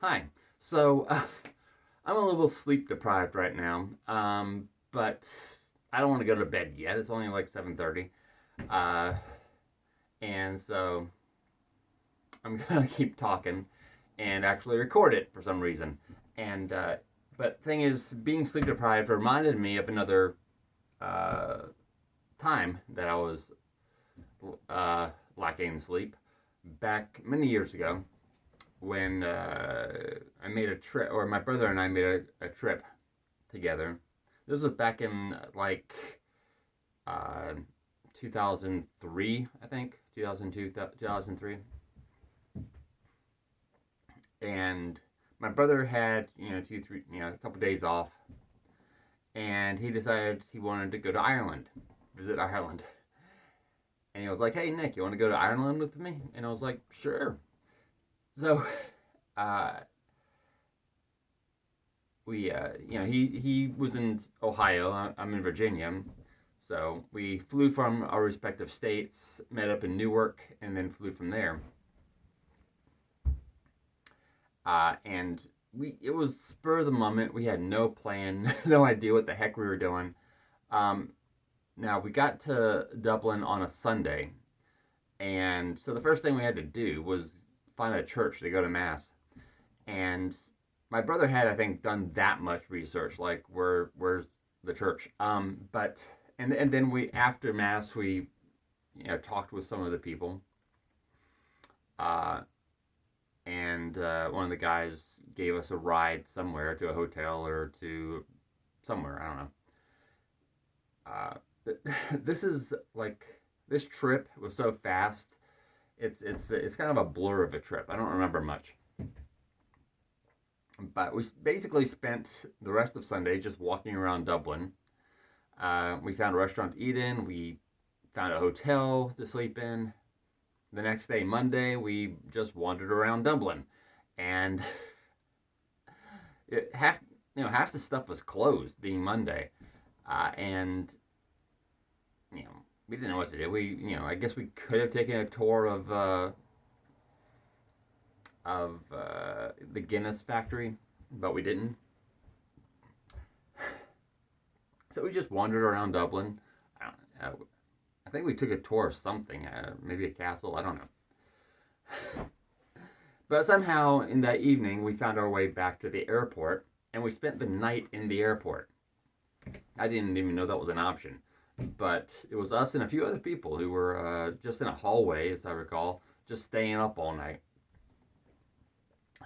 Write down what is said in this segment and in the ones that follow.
Hi. So, I'm a little sleep deprived right now, but I don't want to go to bed yet. It's only like 7:30, uh, and so I'm gonna keep talking and actually record it for some reason. And but thing is, being sleep deprived reminded me of another uh, time that I was uh, lacking in sleep back many years ago when I made a trip, or my brother and I made a trip together. This was back in like uh, 2003, I think, 2002, 2003. And my brother had, two, three, a couple days off, and he decided he wanted to go to Ireland, visit Ireland. And he was like, "Hey, Nick, you want to go to Ireland with me?" And I was like, "Sure." So, uh, he was in Ohio. I'm in Virginia. So we flew from our respective states, met up in Newark, and then flew from there. And it was spur of the moment. We had no plan, no idea what the heck we were doing. Um, Now we got to Dublin on a Sunday, and so the first thing we had to do was find a church to go to mass. And my brother had, I think, done that much research, like where's the church. But and then we after mass we talked with some of the people, uh, and one of the guys gave us a ride somewhere to a hotel or to somewhere. I don't know. This is like this trip was so fast. It's kind of a blur of a trip. I don't remember much, but we basically spent the rest of Sunday just walking around Dublin. We found a restaurant to eat in. We found a hotel to sleep in. The next day, Monday, we just wandered around Dublin, and it, half the stuff was closed, being Monday, and you know we didn't know what to do. I guess we could have taken a tour of the Guinness factory, but we didn't. So we just wandered around Dublin. I, I think we took a tour of something, maybe a castle. I don't know. But somehow in that evening, we found our way back to the airport, and we spent the night in the airport. I didn't even know that was an option. But it was us and a few other people who were just in a hallway, as I recall, just staying up all night.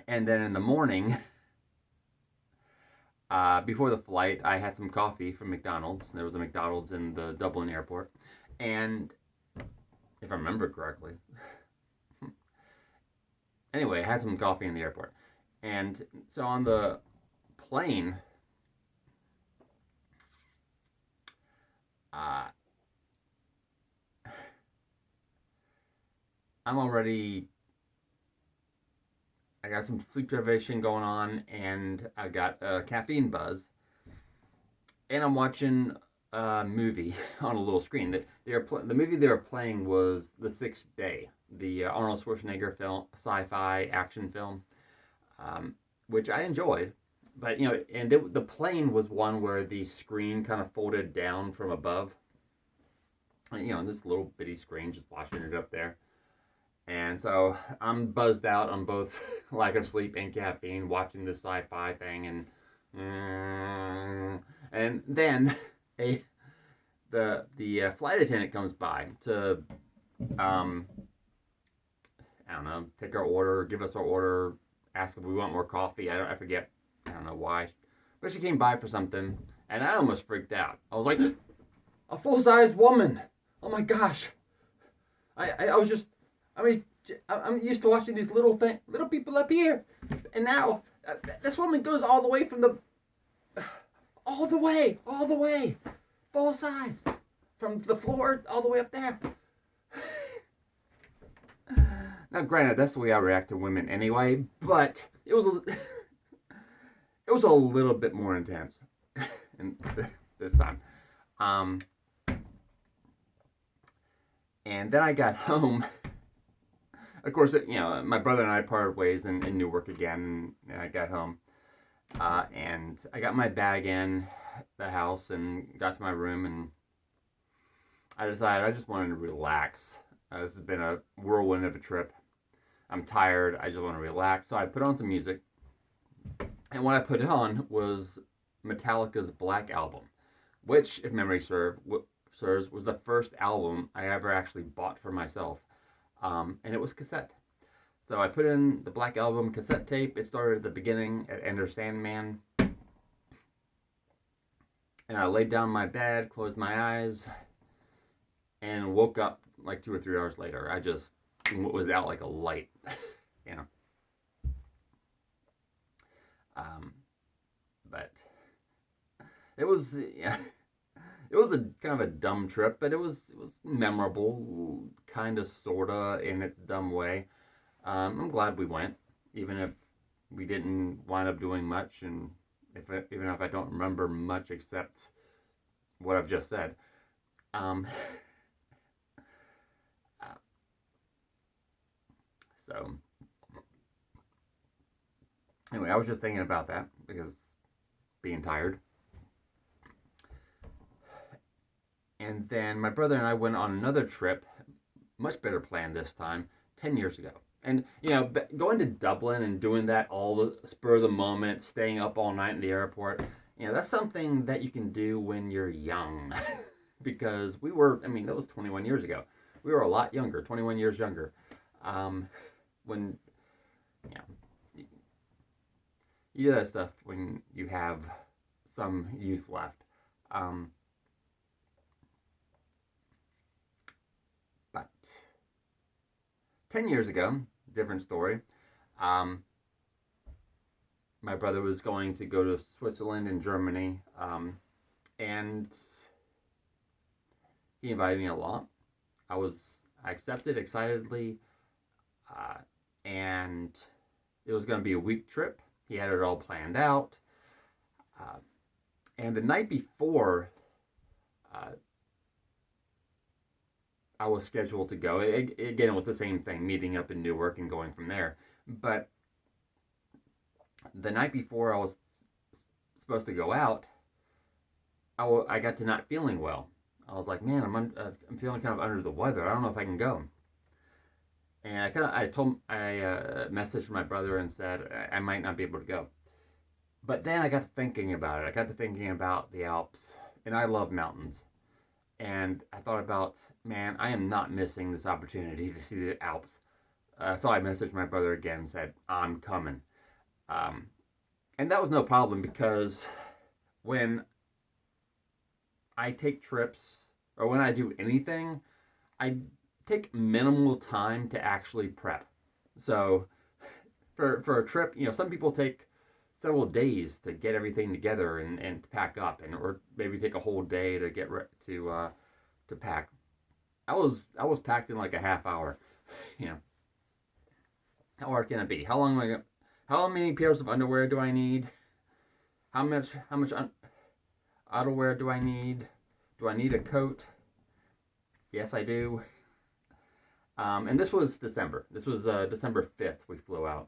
And then in the morning, before the flight, I had some coffee from McDonald's. There was a McDonald's in the Dublin airport. And if I remember correctly, anyway, I had some coffee in the airport. And so on the plane, uh, I'm already I got some sleep deprivation going on, and I got a caffeine buzz, and I'm watching a movie on a little screen. The movie they were playing was The Sixth Day, the Arnold Schwarzenegger film, sci-fi action film, um, which I enjoyed. But the plane was one where the screen kind of folded down from above. This little bitty screen just watching it up there. And so I'm buzzed out on both lack of sleep and caffeine, watching this sci-fi thing, and then a the flight attendant comes by to um, I don't know, take our order, give us our order, ask if we want more coffee. I forget. I don't know why, but she came by for something, and I almost freaked out. I was like, a full-size woman. Oh my gosh. I was just, I mean, I'm used to watching these little people up here, and now this woman goes all the way from all the way, full size, from the floor all the way up there. Now, granted, that's the way I react to women anyway, but it was a little bit more intense, and this time. Um, and then I got home. of course, my brother and I parted ways in Newark again, and I got home. And I got my bag in the house and got to my room, and I decided I just wanted to relax. This has been a whirlwind of a trip. I'm tired. I just want to relax. So I put on some music, and what I put on was Metallica's Black Album, which, if memory serves, was the first album I ever actually bought for myself, and it was cassette. So I put in the Black Album cassette tape. It started at the beginning at Enter Sandman. And I laid down in my bed, closed my eyes, and woke up like 2 or 3 hours later. I just was out like a light, you know. But it was, yeah, it was a kind of a dumb trip, but it was memorable, kind of, sorta, in its dumb way. I'm glad we went, even if we didn't wind up doing much, and even if I don't remember much except what I've just said. Um, uh, so anyway, I was just thinking about that because being tired. And then my brother and I went on another trip, much better planned this time, 10 years ago. And, going to Dublin and doing that all the spur of the moment, staying up all night in the airport, that's something that you can do when you're young. Because that was 21 years ago. We were a lot younger, 21 years younger. When, you do that stuff when you have some youth left. But 10 years ago, different story. My brother was going to go to Switzerland and Germany, and he invited me along. I accepted excitedly, and it was going to be a week trip. He had it all planned out, and the night before, I was scheduled to go. Again, it was the same thing, meeting up in Newark and going from there. But the night before I was supposed to go out, I got to not feeling well. I was like, man, I'm feeling kind of under the weather. I don't know if I can go. And I messaged my brother and said I might not be able to go. But then I got to thinking about it. I got to thinking about the Alps, and I love mountains. And I thought about, man, I am not missing this opportunity to see the Alps. So I messaged my brother again and said, I'm coming. And that was no problem because when I take trips or when I do anything, I take minimal time to actually prep. So for a trip, some people take several days to get everything together and to pack up, or maybe take a whole day to get to pack. I was packed in like a half hour. How hard can it be? How many pairs of underwear do I need? How much outerwear do I need? Do I need a coat? Yes, I do. And this was December. This was December 5th. We flew out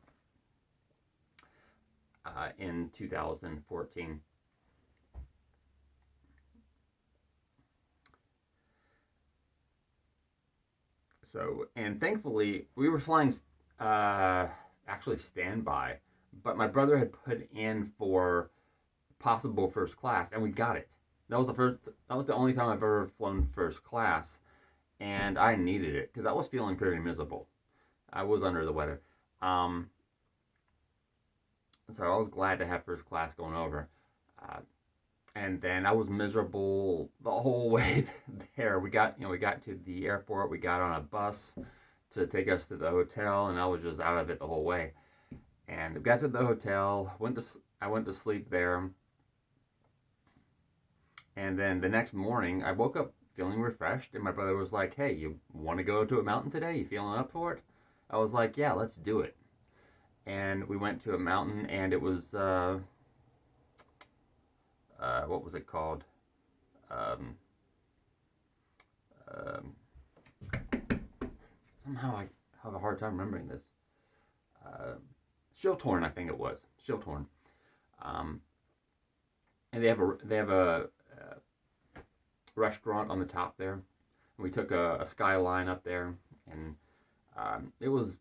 in 2014. So, and thankfully, we were flying actually standby, but my brother had put in for possible first class, and we got it. That was the only time I've ever flown first class, and I needed it because I was feeling pretty miserable. I was under the weather. So I was glad to have first class going over. And then I was miserable the whole way there. We got to the airport. We got on a bus to take us to the hotel, and I was just out of it the whole way. And we got to the hotel. I went to sleep there. And then the next morning, I woke up feeling refreshed, and my brother was like, "Hey, you want to go to a mountain today? You feeling up for it?" I was like, "Yeah, let's do it." And we went to a mountain, and it was what was it called? Um, somehow have a hard time remembering this. Uh, Shiltorn, I think it was Shiltorn, um, and they have a restaurant on the top there. We took a skyline up there, and it was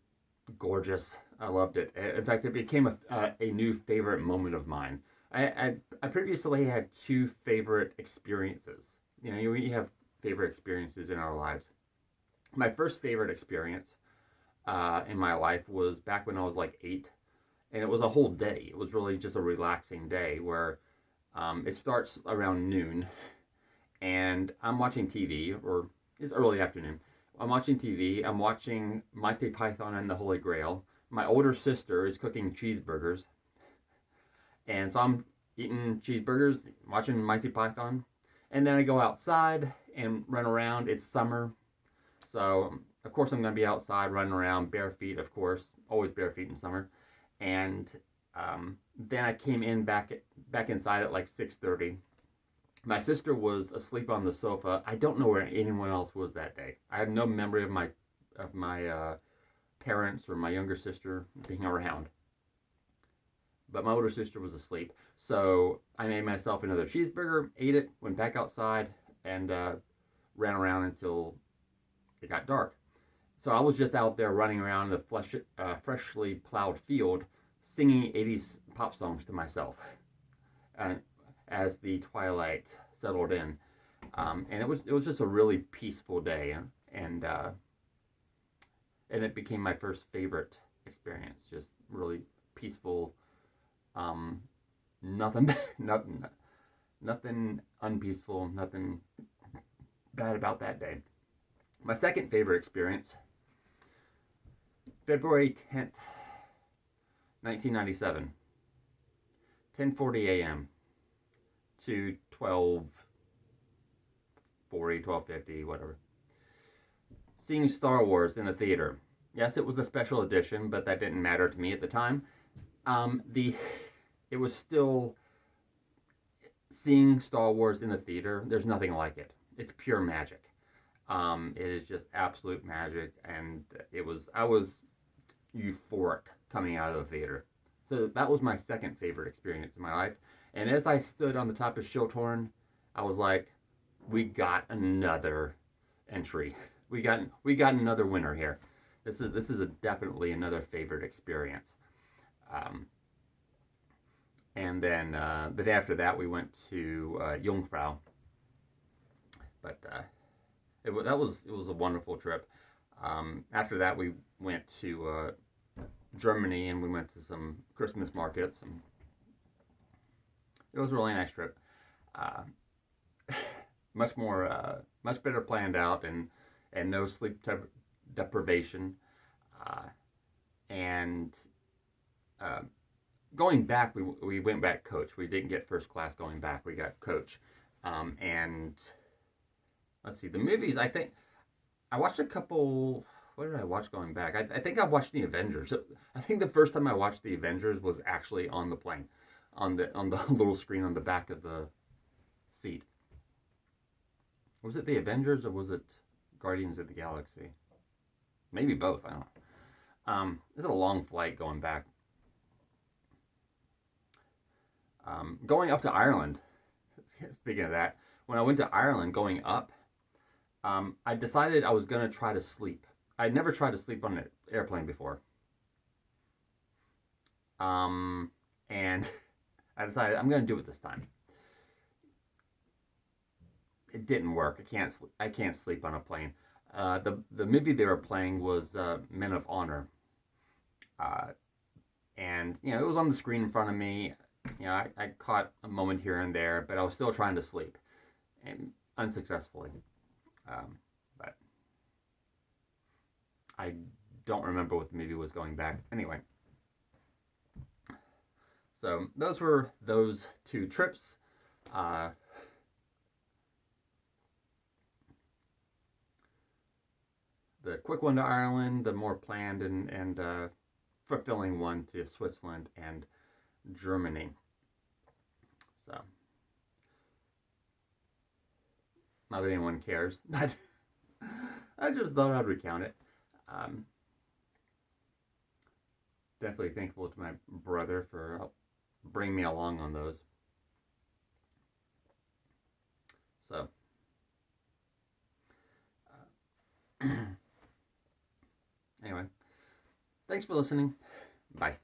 gorgeous. I loved it. In fact, it became a new favorite moment of mine. I previously had two favorite experiences. You know, we have favorite experiences in our lives. My first favorite experience in my life was back when I was like 8, and it was a whole day. It was really just a relaxing day where it starts around noon, and I'm watching TV, or it's early afternoon. I'm watching TV. I'm watching Monty Python and the Holy Grail. My older sister is cooking cheeseburgers, and so I'm eating cheeseburgers, watching Monty Python, and then I go outside and run around. It's summer, so of course I'm gonna be outside running around bare feet. Of course, always bare feet in summer, and then I came in back inside at like 6:30. My sister was asleep on the sofa. I don't know where anyone else was that day. I have no memory of my parents or my younger sister being around. But my older sister was asleep, so I made myself another cheeseburger, ate it, went back outside, and ran around until it got dark. So I was just out there running around the freshly plowed field, singing 80s pop songs to myself. As the twilight settled in, and it was just a really peaceful day, and it became my first favorite experience. Just really peaceful. Um, nothing, nothing unpeaceful. Nothing bad about that day. My second favorite experience, February 10th, 1997, 10:40 a.m. to 12:50, whatever. Seeing Star Wars in the theater. Yes, it was a special edition, but that didn't matter to me at the time. The It was still seeing Star Wars in the theater. There's nothing like it. It's pure magic. It is just absolute magic, and I was euphoric coming out of the theater. So that was my second favorite experience in my life. And as I stood on the top of Shiltorn, I was like, "We got another entry. We got another winner here. This is definitely another favorite experience." Um, and then the day after that, we went to Jungfrau. But it was a wonderful trip. After that, we went to Germany, and we went to some Christmas markets, and it was a really nice trip. Uh, much better planned out, and no sleep deprivation. Uh, and uh, Going back, we went back coach. We didn't get first class going back. We got coach. And let's see, the movies. I think I watched a couple. What did I watch going back? I think I watched the Avengers. I think the first time I watched the Avengers was actually on the plane, on the little screen on the back of the seat. Was it the Avengers or was it Guardians of the Galaxy? Maybe both. I don't know. It's a long flight going back. Going up to Ireland. Speaking of that, when I went to Ireland, going up, I decided I was gonna try to sleep. I'd never tried to sleep on an airplane before. And I decided I'm gonna do it this time. It didn't work. I can't sleep on a plane. The movie they were playing was Men of Honor, uh, and it was on the screen in front of me. I caught a moment here and there, but I was still trying to sleep, and unsuccessfully. But I don't remember what the movie was going back. Anyway, so those were those two trips. Uh, the quick one to Ireland, the more planned and fulfilling one to Switzerland and Germany. So, not that anyone cares, but I just thought I'd recount it. Um, definitely thankful to my brother for bringing me along on those. So, anyway, thanks for listening. Bye.